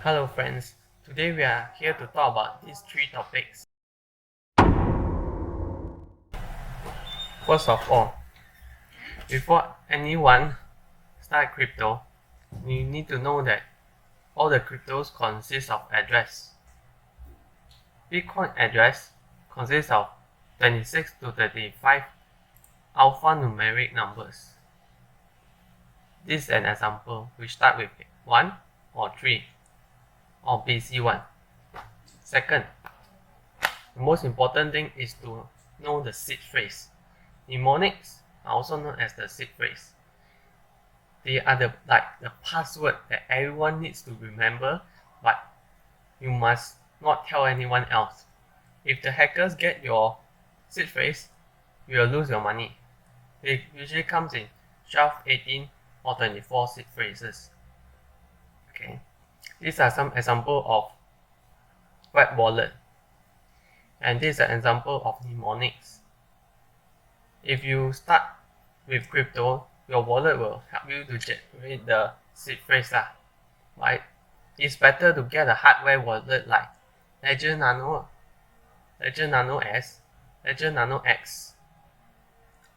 Hello friends, today we are here to talk about these three topics. First of all, before anyone start crypto, you need to know that all the cryptos consist of address. Bitcoin address consists of 26 to 35 alphanumeric numbers. This is an example. We start with 1 or 3 or BC1. Second, the most important thing is to know the seed phrase. Mnemonics are also known as the seed phrase. They are the password that everyone needs to remember, but you must not tell anyone else. If the hackers get your seed phrase, you will lose your money. It usually comes in 12, 18 or 24 seed phrases. Okay, these are some examples of web wallet, and this is an example of mnemonics. If you start with crypto, your wallet will help you to generate the seed phrase right? It's better to get a hardware wallet like Ledger Nano, Ledger Nano S, Ledger Nano X,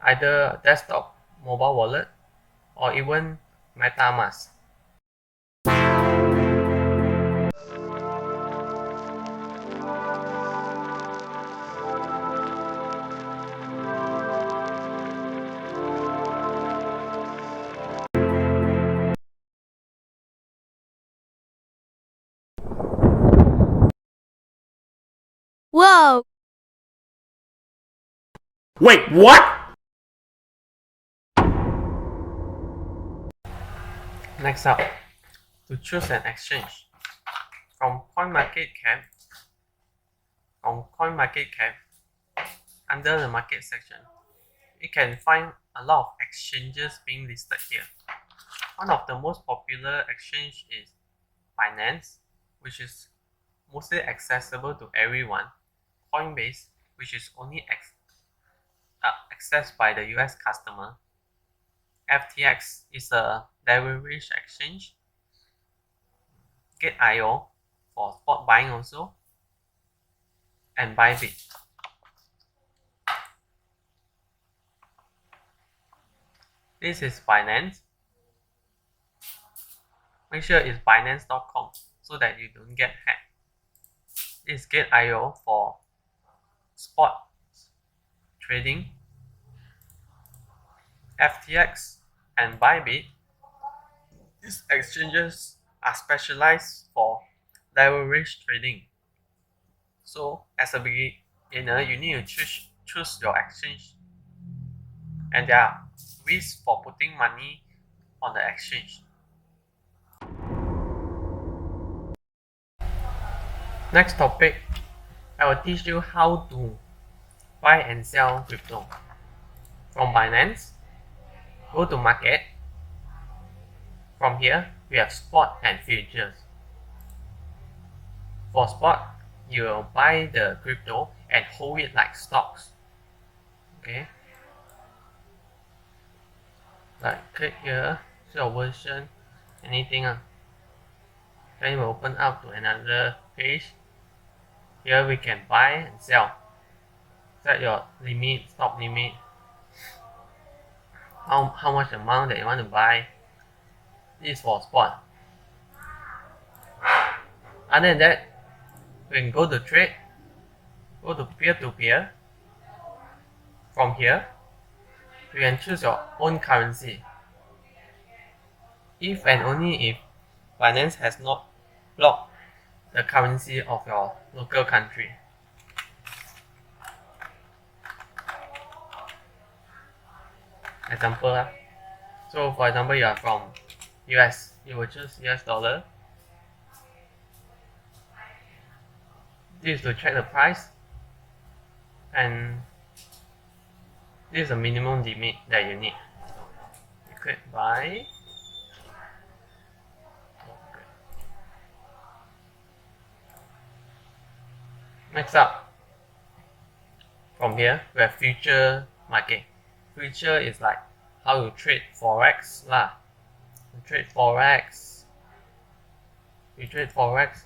either a desktop mobile wallet or even MetaMask. Whoa! Wait, what? Next up, to choose an exchange. From CoinMarketCap, under the market section, you can find a lot of exchanges being listed here. One of the most popular exchange is Binance, which is mostly accessible to everyone. Coinbase, which is only accessed by the US customer. FTX is a leverage exchange. Gate.io for spot buying also. And Bybit. This is Binance. Make sure it's binance.com so that you don't get hacked. This is Gate.io for spot trading. FTX and Bybit, these exchanges are specialized for leverage trading. So as a beginner, you need to choose your exchange, and there are risks for putting money on the exchange. Next topic, I will teach you how to buy and sell crypto. From Binance, go to market. From here, we have spot and futures. For spot, you will buy the crypto and hold it like stocks. Okay. Like click here, show version, anything. Then it will open up to another page. Here we can buy and sell. Set your limit, stop limit. How much amount that you want to buy. This is for spot. Other than that, we can go to trade, go to peer-to-peer. From here, you can choose your own currency. If and only if Binance has not blocked the currency of your local country. Example. So for example, you are from US, you will choose US dollar. This is to check the price, and this is a minimum limit that you need. You click buy. Next up, from here we have future market. Future is like how you trade forex lah. You trade forex. you trade forex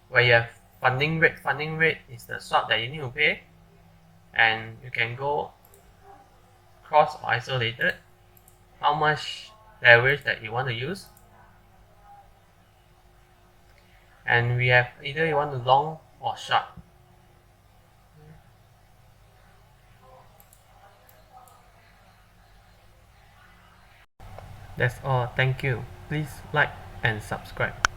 where you have funding rate. Funding rate is the swap that you need to pay, and you can go cross or isolated, how much leverage that you want to use, and we have either you want to long or short. That's all. Thank you. Please like and subscribe.